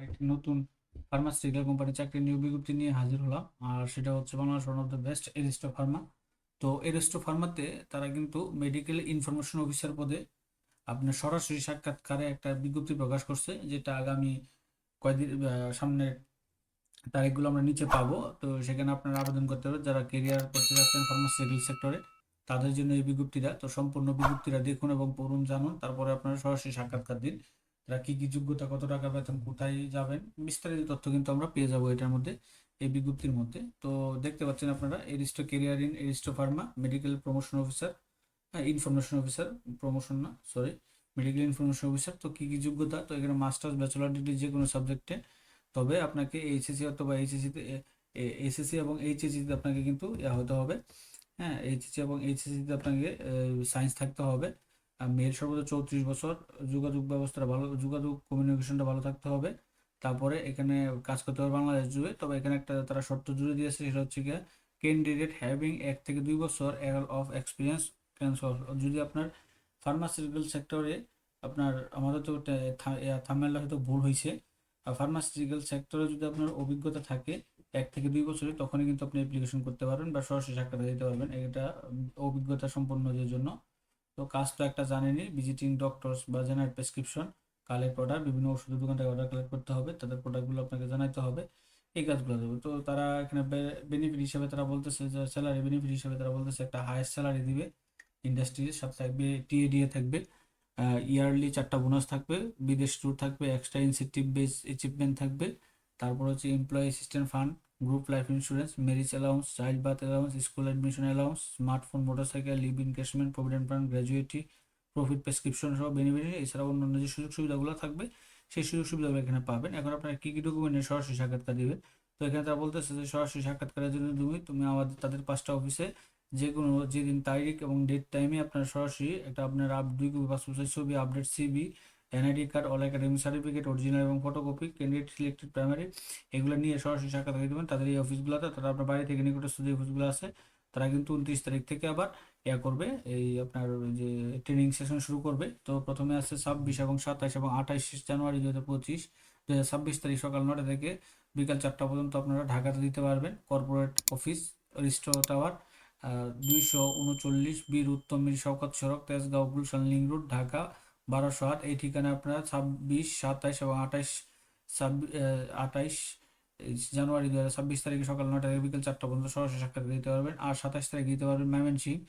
একটি নতুন ফার্মাসিউটিক্যাল কোম্পানির চাকরির নিয়োগ বিজ্ঞপ্তি নিয়ে হাজির হলাম। আর সেটা হচ্ছে Bangladesh one of the best Aristo Pharma. তো এরিস্টো ফার্মাতে তারা কিন্তু মেডিকেল ইনফরমেশন অফিসার পদে আপনার সরাসরি সাক্ষাৎকারে একটা বিজ্ঞপ্তি প্রকাশ করছে, যেটা আগামী কয়েকদিন সামনে তারিখগুলো আমরা নিচে পাবো। তো সেখানে আপনারা আবেদন করতে হবে যারা কেরিয়ার করতে যাচ্ছেন ফার্মাসিউটিক্যাল সেক্টরে, তাদের জন্য এই বিজ্ঞপ্তিটা। তো সম্পূর্ণ বিজ্ঞপ্তিটা দেখুন এবং পড়ুন, জানুন, তারপরে আপনারা সরাসরি সাক্ষাৎকার দিন। তারা কি কি যোগ্যতা, কত টাকা বেতন, কোথায় যাবেন, বিস্তারিত তথ্য কিন্তু আমরা পেয়ে যাবো এটার মধ্যে, এই বিজ্ঞপ্তির মধ্যে। তো দেখতে পাচ্ছেন আপনারা Aristo career in Aristo Pharma medical promotion officer, হ্যাঁ ইনফরমেশন অফিসার, প্রমোশন না সরি, মেডিকেল ইনফরমেশন অফিসার। তো কি কি যোগ্যতা, তো এখানে মাস্টার্স ব্যাচেলর ডিগ্রি যে কোনো সাবজেক্টে, তবে আপনাকে এইচএসসি অথবা এইচএসসিতে এসএসসি এবং এইচএসসিতে আপনাকে কিন্তু হতে হবে। হ্যাঁ, এইচএসসি এবং এইচএসসিতে আপনাকে সায়েন্স থাকতে হবে। আর মেয়ের সর্বোচ্চ 34 বছর, যোগাযোগ ব্যবস্থাটা ভালো, যোগাযোগ কমিউনিকেশনটা ভালো থাকতে হবে। তারপরে এখানে কাজ করতে হবে বাংলাদেশ জুড়ে। তবে এখানে একটা তারা শর্ত জুড়ে দিয়েছে, সেটা হচ্ছে গিয়ে ক্যান্ডিডেট হ্যাভিং 1 থেকে 2 বছর অফ এক্সপিরিয়েন্স ক্যান্সার। যদি আপনার ফার্মাসিউটিক্যাল সেক্টরে আপনার, আমাদের তো থাম্বনেলটা হয়তো ভুল হয়েছে, ফার্মাসিউটিক্যাল সেক্টরে যদি আপনার অভিজ্ঞতা থাকে 1 থেকে 2 বছরের, তখনই কিন্তু আপনি অ্যাপ্লিকেশন করতে পারবেন বা সরাসরি সাক্ষাৎ দিতে পারবেন। এটা অভিজ্ঞতা সম্পন্নদের জন্য। তো কাজ তো একটা জানেনই, ভিজিটিং ডক্টরস বা জেনারেল প্রেসক্রিপশন, কালেক্ট অর্ডার, বিভিন্ন ওষুধের দোকান থেকে অর্ডার কালেক্ট করতে হবে, তাদের প্রোডাক্টগুলো আপনাকে জানাইতে হবে, এই কাজগুলো দেবে। তো তারা এখানে বেনিফিট হিসেবে তারা বলতেছে যে স্যালারি বেনিফিট হিসেবে তারা বলতেছে একটা হাইয়েস্ট স্যালারি দিবে ইন্ডাস্ট্রির সাথে, থাকবে টিএডিএ থাকবে, ইয়ারলি 4টা বোনাস থাকবে, বিদেশ ট্যুর থাকবে, এক্সট্রা ইনসেন্টিভ বেস অ্যাচিভমেন্ট থাকবে। তারপর হচ্ছে employee assistant fund, group life insurance, marriage allowance, child birth allowance, school admission allowance, smartphone, motorcycle, leave encashment, provident fund, gratuity, profit prescription সহ benefit, এছাড়াও অন্যান্য যে সুযোগ সুবিধাগুলো থাকবে সেই সুযোগ সুবিধাগুলো এখানে পাবেন। এখন আপনারা কী কী ডকুমেন্টের সরাসরি সাক্ষাৎকার দিবেন, তো এখানে তারা বলতেছে যে সরাসরি সাক্ষাৎকারের জন্য তুমি আমাদের তাদের 5টা অফিসে যে কোনো যেদিন তারিখ এবং ডেট টাইমে আপনার সরাসরি একটা আপনার 2 কপি পাসপোর্ট সাইজ ছবি, update CB, NID card, all academic certificate original এবং ফটোকপি, ক্যান্ডিডেট সিলেক্টেড প্রাইমারি, এগুলো নিয়ে সরাসরি সাক্ষাৎ করে দেবেন তাদের এই অফিসগুলোতে। তারা আপনার বাড়ি থেকে নিকটস্থ যে অফিসগুলো আছে, তারা কিন্তু 29 তারিখ থেকে আবার করবে, এই আপনার ওই যে ট্রেনিং সেশন শুরু করবে। তো প্রথমে আছে 26 এবং 27 এবং 28 জানুয়ারি 2025, 2026 তারিখ সকাল 9টা থেকে বিকাল 4টা পর্যন্ত আপনারা ঢাকাতে দিতে পারবেন। কর্পোরেট অফিস, রিস্টো টাওয়ার, 239 বীর উত্তম মীর শওকত সড়ক, তেজগাঁও গুলশান লিং রোড, ঢাকা 1208। এই ঠিকানা আপনারা 26, 27 এবং 28 জানুয়ারি 2026 তারিখে সকাল 9টা থেকে বিকেল 4টা পর্যন্ত সরাসরি সাক্ষাৎ দিতে পারবেন। আর 27 তারিখ দিতে পারবেন ময়মনসিংহ,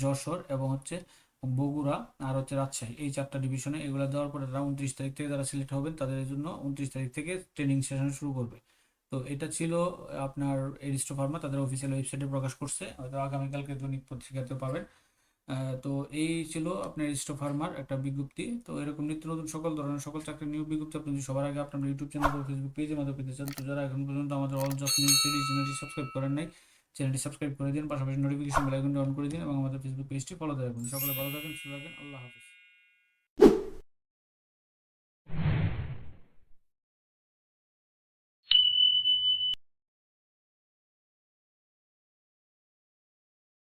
যশোর এবং হচ্ছে বগুড়া আর হচ্ছে রাজশাহী, এই 4টা ডিভিশনে। এগুলো দেওয়ার পরে তারা 29 তারিখ থেকে যারা সিলেক্ট হবেন তাদের জন্য 29 তারিখ থেকে ট্রেনিং সেশন শুরু করবে। তো এটা ছিল আপনার এরিস্টো ফার্মা, তাদের অফিসিয়াল ওয়েবসাইটে প্রকাশ করছে, হয়তো আগামীকালকে দৈনিক পত্রিকাতে পাবেন। তো এই ছিল আপনার এরিস্টো ফার্মার একটা বিজ্ঞপ্তি। তো এরকম নিত্য নতুন সকল ধরনের সকল চাকরির নিয়োগ বিজ্ঞপ্তি আপনি যদি সবার আগে আপনার ইউটিউব চ্যানেল বা ফেসবুক পেজের মাধ্যমে পেতে চান, তো যারা এখন পর্যন্ত আমাদের অল জব নিউজ সিরিজ চ্যানেলটি সাবস্ক্রাইব করেন নাই, চ্যানেলটি সাবস্ক্রাইব করে দিন, পাশাপাশি নোটিফিকেশন বেল আইকনটি অন করে দিন এবং আমাদের ফেসবুক পেজটি ফলো দিয়ে রাখুন। সকলে ভালো থাকেন, সুস্থ থাকেন, আল্লাহ হাফিজ।